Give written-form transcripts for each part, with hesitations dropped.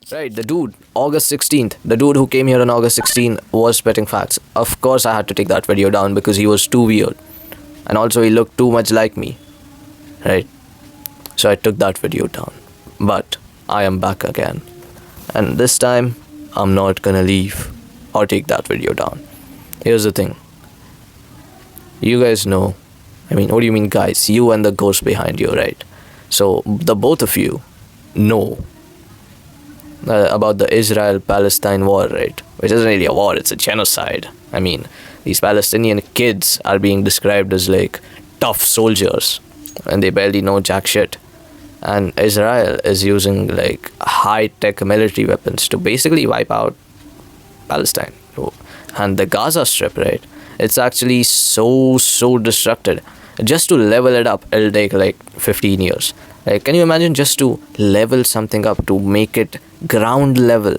Right, the dude, August 16th, the dude who came here on August 16th was spitting facts. Of course, I had to take that video down because he was too weird. And also, he looked too much like me. Right? So I took that video down. But I am back again. And this time, I'm not gonna leave or take that video down. Here's the thing. You guys know. I mean, what do you mean, guys? You and the ghost behind you, right? So, the both of you know about the Israel-Palestine war, right? Which isn't really a war, it's a genocide. I mean, these Palestinian kids are being described as like tough soldiers and they barely know jack shit. And Israel is using like high-tech military weapons to basically wipe out Palestine. And the Gaza Strip, right? It's actually so destructed. Just to level it up, it'll take like 15 years. Like, can you imagine just to level something up, to make it ground level?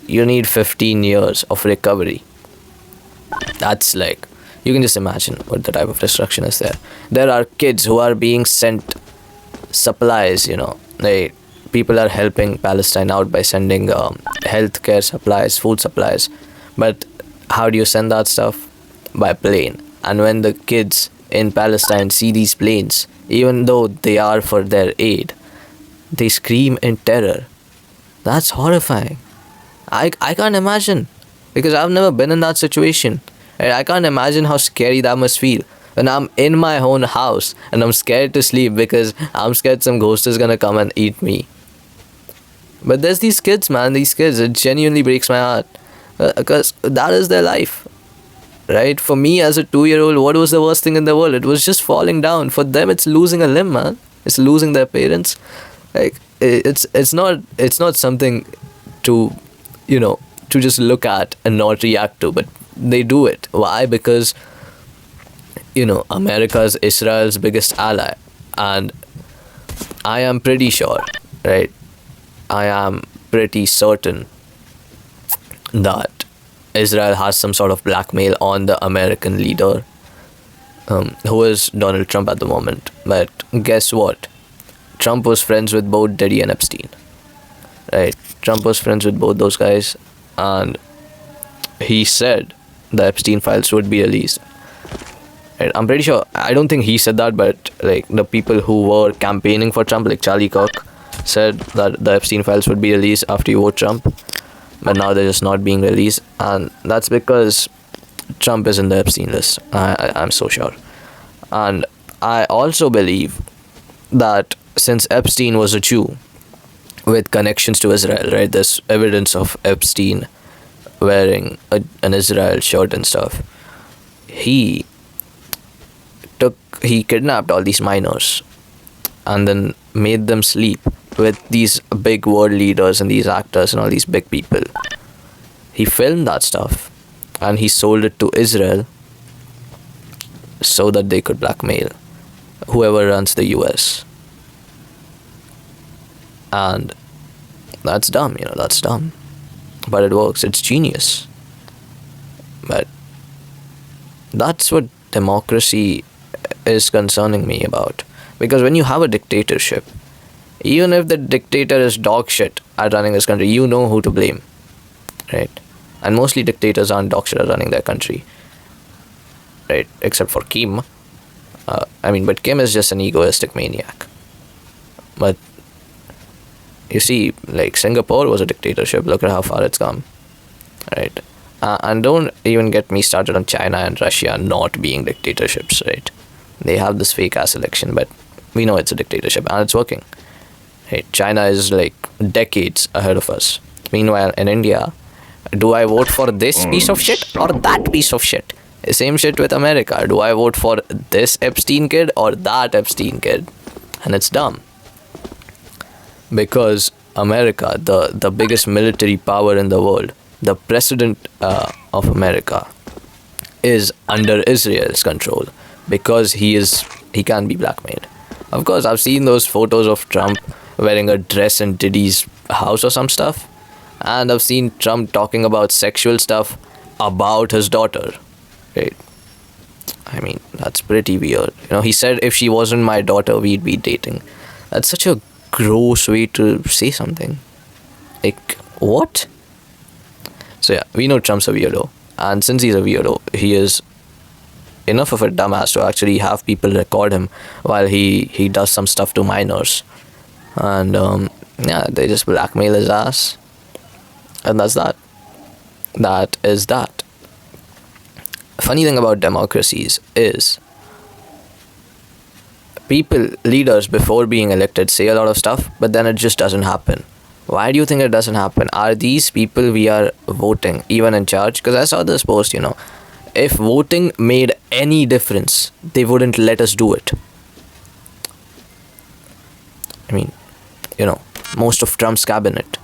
You need 15 years of recovery. That's like, you can just imagine what the type of destruction is there. There are kids who are being sent supplies, like people are helping Palestine out by sending healthcare supplies, food supplies. But how do you send that stuff? By plane. And when the kids in Palestine see these planes, even though they are for their aid, they scream in terror. That's horrifying. I can't imagine, because I've never been in that situation. And I can't imagine how scary that must feel when I'm in my own house and I'm scared to sleep because I'm scared some ghost is gonna come and eat me. But there's these kids, man, these kids, it genuinely breaks my heart. Because that is their life. Right? For me as a 2-year-old, what was the worst thing in the world? It was just falling down. For them, it's losing a limb, man. It's losing their parents. Like, it's not something to, to just look at and not react to, but they do it. Why? Because, America is Israel's biggest ally. And I am pretty sure, right? I am pretty certain that Israel has some sort of blackmail on the American leader, who is Donald Trump at the moment. But guess what? Trump was friends with both Diddy and Epstein. Right? Trump was friends with both those guys, and he said the Epstein files would be released. Right? I'm pretty sure. I don't think he said that, but like the people who were campaigning for Trump, like Charlie Kirk, said that the Epstein files would be released after you vote Trump. But now they're just not being released, and that's because Trump is in the Epstein list. I'm so sure. And I also believe that since Epstein was a Jew with connections to Israel, right, there's evidence of Epstein wearing an Israel shirt and stuff. He kidnapped all these minors and then made them sleep with these big world leaders and these actors and all these big people. He filmed that stuff and he sold it to Israel so that they could blackmail whoever runs the US. And that's dumb, that's dumb. But it works, it's genius. But that's what democracy is concerning me about. Because when you have a dictatorship, even if the dictator is dog shit at running this country, you know who to blame, right? And mostly dictators aren't dog shit at running their country, right? Except for Kim. But Kim is just an egoistic maniac. But you see, like Singapore was a dictatorship. Look at how far it's come, right? And don't even get me started on China and Russia not being dictatorships, right? They have this fake ass election, but we know it's a dictatorship and it's working. Hey, China is like decades ahead of us. Meanwhile, in India, do I vote for this piece of shit or that piece of shit? Same shit with America. Do I vote for this Epstein kid or that Epstein kid? And it's dumb. Because America, the biggest military power in the world, the president of America is under Israel's control because he can be blackmailed. Of course, I've seen those photos of Trump wearing a dress in Diddy's house or some stuff. And I've seen Trump talking about sexual stuff about his daughter. Right? I mean, that's pretty weird. He said if she wasn't my daughter, we'd be dating. That's such a gross way to say something. Like, what? So yeah, we know Trump's a weirdo. And since he's a weirdo, he is enough of a dumbass to actually have people record him while he does some stuff to minors. And yeah, they just blackmail his ass. And that's that. That is that. Funny thing about democracies is people, leaders before being elected say a lot of stuff, but then it just doesn't happen. Why do you think it doesn't happen? Are these people we are voting even in charge? Because I saw this post, if voting made any difference, they wouldn't let us do it. I mean, most of Trump's cabinet,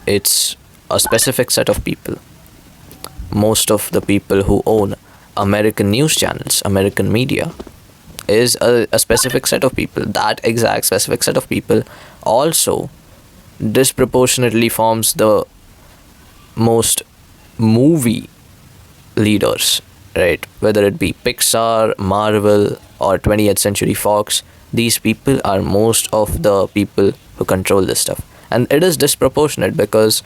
it's a specific set of people. Most of the people who own American news channels, American media, is a specific set of people. That exact specific set of people also disproportionately forms the most movie leaders, right? Whether it be Pixar, Marvel, or 20th Century Fox, these people are most of the people who control this stuff. And it is disproportionate because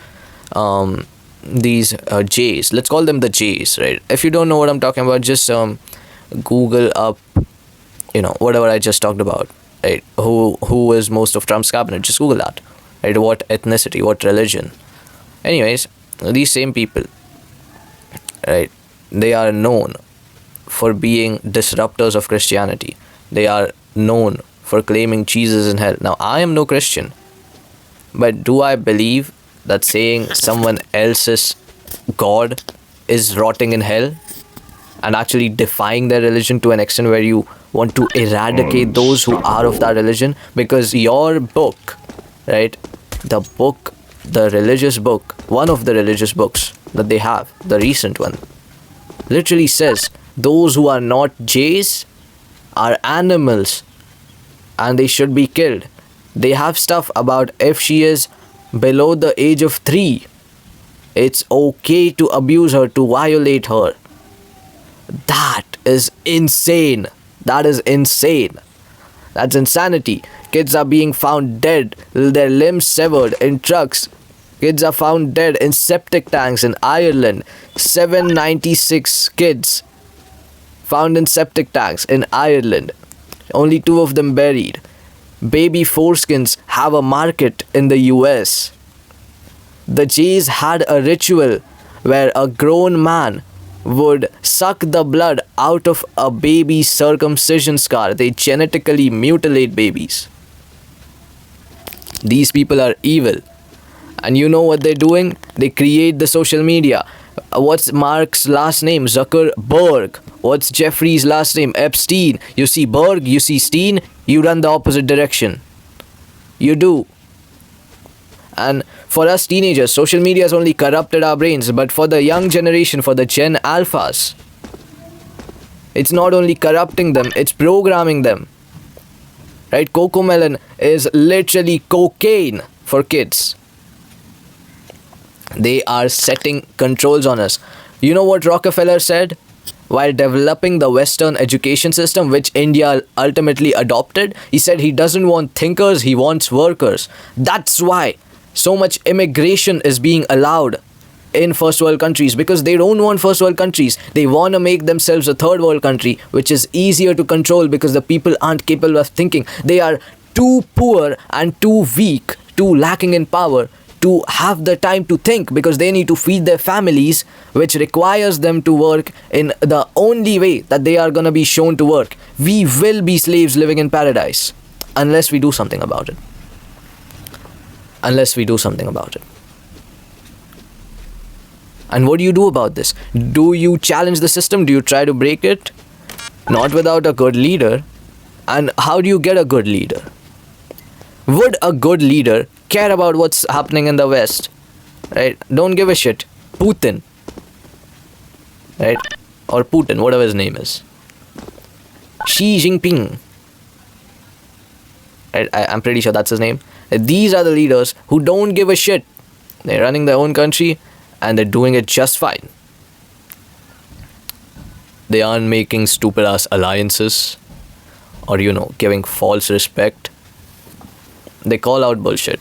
these J's, let's call them the J's, right? If you don't know what I'm talking about, just Google up, whatever I just talked about, right? Who is most of Trump's cabinet? Just Google that, right? What ethnicity, what religion. Anyways, these same people, right? They are known for being disruptors of Christianity. They are known for claiming Jesus in hell. Now, I am no Christian, but do I believe that saying someone else's God is rotting in hell and actually defying their religion to an extent where you want to eradicate those who are of that religion? Because your book, right, the religious book, one of the religious books that they have, the recent one, literally says those who are not Jays are animals and they should be killed. They have stuff about if she is below the age of 3, it's okay to abuse her, to violate her. That is insane. That is insane. That's insanity. Kids are being found dead, their limbs severed in trucks. Kids are found dead in septic tanks in Ireland. 796 kids found in septic tanks in Ireland. Only 2 of them buried. Baby foreskins have a market in the US. The Jays had a ritual where a grown man would suck the blood out of a baby's circumcision scar. They genetically mutilate babies. These people are evil. And you know what they're doing? They create the social media. What's Mark's last name? Zuckerberg. What's Jeffrey's last name? Epstein. You see Berg, you see Steen, you run the opposite direction. You do. And for us teenagers, social media has only corrupted our brains. But for the young generation, for the Gen Alphas, it's not only corrupting them, it's programming them. Right? Cocomelon is literally cocaine for kids. They are setting controls on us. You know what Rockefeller said? While developing the Western education system, which India ultimately adopted, he said he doesn't want thinkers, he wants workers. That's why so much immigration is being allowed in first world countries, because they don't want first world countries. They want to make themselves a third world country, which is easier to control because the people aren't capable of thinking. They are too poor and too weak, too lacking in power to have the time to think, because they need to feed their families, which requires them to work in the only way that they are going to be shown to work. We will be slaves living in paradise unless we do something about it. Unless we do something about it. And what do you do about this? Do you challenge the system? Do you try to break it? Not without a good leader. And how do you get a good leader? Would a good leader care about what's happening in the West? Right? Don't give a shit. Putin. Right? Or Putin, whatever his name is. Xi Jinping. Right? I'm pretty sure that's his name. These are the leaders who don't give a shit. They're running their own country and they're doing it just fine. They aren't making stupid ass alliances or, giving false respect. They call out bullshit.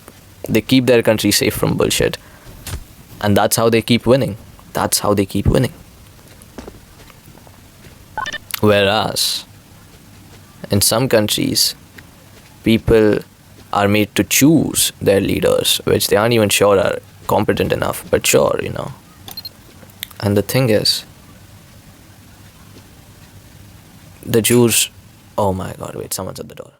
They keep their country safe from bullshit. And that's how they keep winning. That's how they keep winning. Whereas, in some countries, people are made to choose their leaders, which they aren't even sure are competent enough, but sure, you know. And the thing is, the Jews. Oh my god, wait, someone's at the door.